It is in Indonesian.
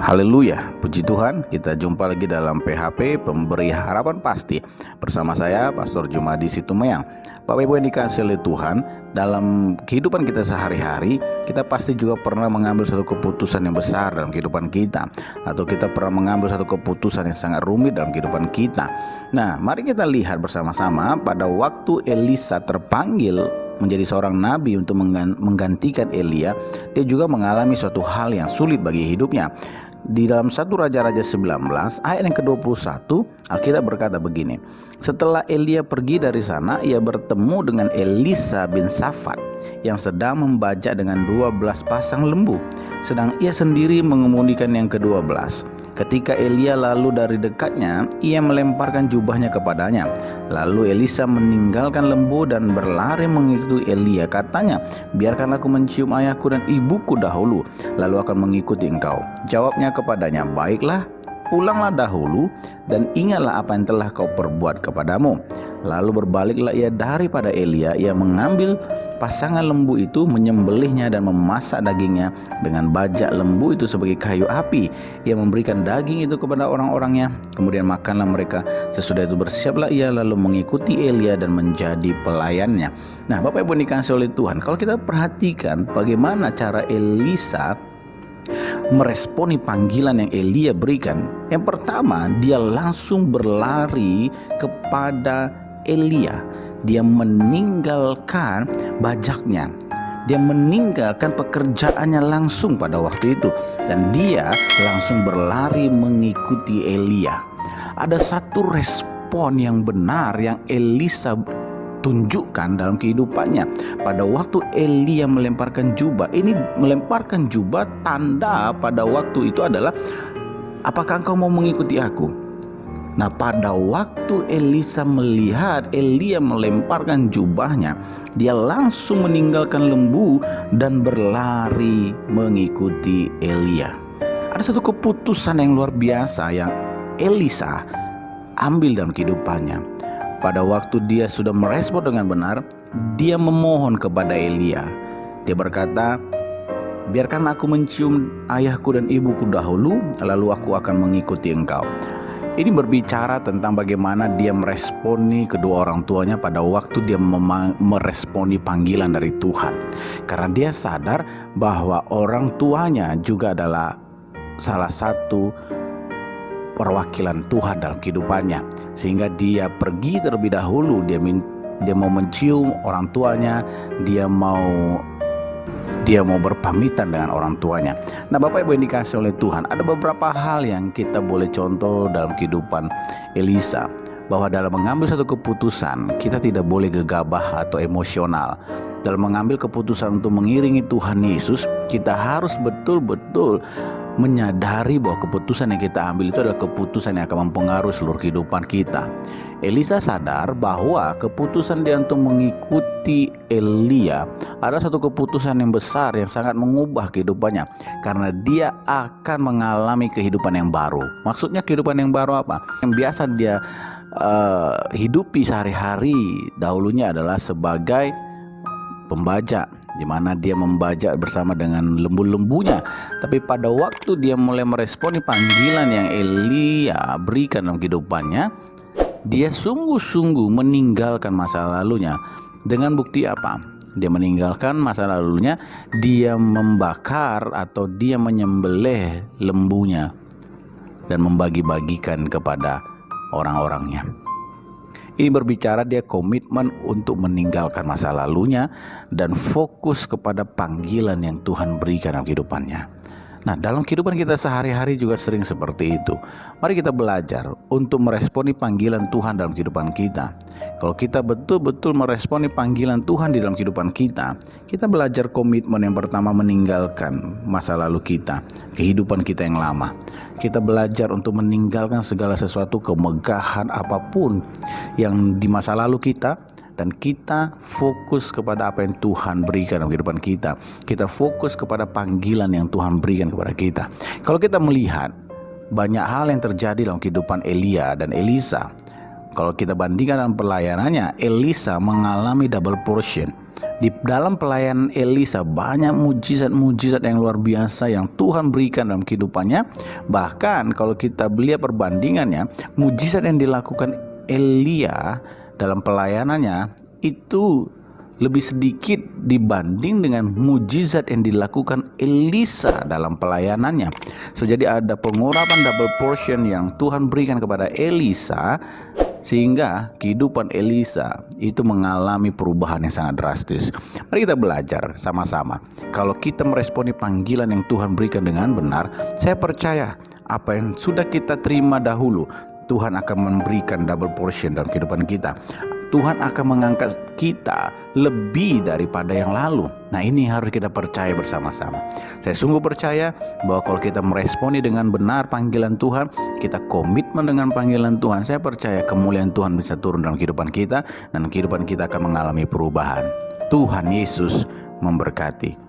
Haleluya, puji Tuhan, kita jumpa lagi dalam PHP Pemberi Harapan Pasti bersama saya Pastor Jumadi Situmayang. Bapak Ibu yang dikasihi oleh Tuhan, dalam kehidupan kita sehari-hari, kita pasti juga pernah mengambil satu keputusan yang besar dalam kehidupan kita, atau kita pernah mengambil satu keputusan yang sangat rumit dalam kehidupan kita. Nah, mari kita lihat bersama-sama pada waktu Elisa terpanggil menjadi seorang nabi untuk menggantikan Elia, dia juga mengalami suatu hal yang sulit bagi hidupnya. Di dalam 1 Raja-Raja 19 ayat yang ke-21, Alkitab berkata begini: setelah Elia pergi dari sana, ia bertemu dengan Elisa bin Safat yang sedang membajak dengan 12 pasang lembu, sedang ia sendiri mengemudikan yang ke-12. Ketika Elia lalu dari dekatnya, ia melemparkan jubahnya kepadanya. Lalu Elisa meninggalkan lembu dan berlari mengikuti Elia. Katanya, biarkan aku mencium ayahku dan ibuku dahulu, lalu akan mengikuti engkau. Jawabnya kepadanya, baiklah, pulanglah dahulu dan ingatlah apa yang telah kau perbuat kepadamu. Lalu berbaliklah ia daripada Elia. Ia mengambil pasangan lembu itu, menyembelihnya dan memasak dagingnya dengan bajak lembu itu sebagai kayu api. Ia memberikan daging itu kepada orang-orangnya, kemudian makanlah mereka. Sesudah itu bersiaplah ia lalu mengikuti Elia dan menjadi pelayannya. Nah, Bapak Ibu dikasihi oleh Tuhan, kalau kita perhatikan bagaimana cara Elisa meresponi panggilan yang Elia berikan. Yang pertama, dia langsung berlari kepada Elia. Dia meninggalkan bajaknya, dia meninggalkan pekerjaannya langsung pada waktu itu, dan dia langsung berlari mengikuti Elia. Ada satu respon yang benar yang Elisa tunjukkan dalam kehidupannya. Pada waktu Elia melemparkan jubah, ini melemparkan jubah tanda pada waktu itu adalah, apakah engkau mau mengikuti aku? Nah, pada waktu Elisa melihat Elia melemparkan jubahnya, dia langsung meninggalkan lembu dan berlari mengikuti Elia. Ada satu keputusan yang luar biasa yang Elisa ambil dalam kehidupannya. Pada waktu dia sudah merespon dengan benar, dia memohon kepada Elia. Dia berkata, biarkan aku mencium ayahku dan ibuku dahulu, lalu aku akan mengikuti engkau. Ini berbicara tentang bagaimana dia meresponi kedua orang tuanya pada waktu dia meresponi panggilan dari Tuhan. Karena dia sadar bahwa orang tuanya juga adalah salah satu perwakilan Tuhan dalam kehidupannya, sehingga dia pergi terlebih dahulu. Dia mau mencium orang tuanya, dia mau berpamitan dengan orang tuanya. Nah, Bapak Ibu yang dikasihi oleh Tuhan, ada beberapa hal yang kita boleh contoh dalam kehidupan Elisa, bahwa dalam mengambil satu keputusan, kita tidak boleh gegabah atau emosional. Dalam mengambil keputusan untuk mengiringi Tuhan Yesus, kita harus betul-betul menyadari bahwa keputusan yang kita ambil itu adalah keputusan yang akan mempengaruhi seluruh kehidupan kita. Elisa sadar bahwa keputusan dia untuk mengikuti Elia adalah satu keputusan yang besar yang sangat mengubah kehidupannya, karena dia akan mengalami kehidupan yang baru. Maksudnya kehidupan yang baru apa? Yang biasa dia hidupi sehari-hari dahulunya adalah sebagai pembajak, di mana dia membajak bersama dengan lembu-lembunya. Tapi pada waktu dia mulai meresponi panggilan yang Elia berikan dalam kehidupannya, dia sungguh-sungguh meninggalkan masa lalunya. Dengan bukti apa? Dia meninggalkan masa lalunya, dia membakar atau dia menyembelih lembunya dan membagi-bagikan kepada orang-orangnya. Ini berbicara dia komitmen untuk meninggalkan masa lalunya dan fokus kepada panggilan yang Tuhan berikan dalam kehidupannya. Nah, dalam kehidupan kita sehari-hari juga sering seperti itu. Mari kita belajar untuk meresponi panggilan Tuhan dalam kehidupan kita. Kalau kita betul-betul meresponi panggilan Tuhan di dalam kehidupan kita, kita belajar komitmen yang pertama, meninggalkan masa lalu kita, kehidupan kita yang lama. Kita belajar untuk meninggalkan segala sesuatu, kemegahan apapun yang di masa lalu kita, dan kita fokus kepada apa yang Tuhan berikan dalam kehidupan kita. Kita fokus kepada panggilan yang Tuhan berikan kepada kita. Kalau kita melihat banyak hal yang terjadi dalam kehidupan Elia dan Elisa, kalau kita bandingkan dengan pelayanannya, Elisa mengalami double portion. Di dalam pelayanan Elisa banyak mujizat-mujizat yang luar biasa yang Tuhan berikan dalam kehidupannya. Bahkan kalau kita lihat perbandingannya, mujizat yang dilakukan Elia dalam pelayanannya itu lebih sedikit dibanding dengan mujizat yang dilakukan Elisa dalam pelayanannya. Jadi ada pengurapan double portion yang Tuhan berikan kepada Elisa, sehingga kehidupan Elisa itu mengalami perubahan yang sangat drastis. Mari kita belajar sama-sama. Kalau kita meresponi panggilan yang Tuhan berikan dengan benar, saya percaya apa yang sudah kita terima dahulu, Tuhan akan memberikan double portion dalam kehidupan kita. Tuhan akan mengangkat kita lebih daripada yang lalu. Nah, ini harus kita percaya bersama-sama. Saya sungguh percaya bahwa kalau kita meresponi dengan benar panggilan Tuhan, kita komitmen dengan panggilan Tuhan, saya percaya kemuliaan Tuhan bisa turun dalam kehidupan kita, dan kehidupan kita akan mengalami perubahan. Tuhan Yesus memberkati.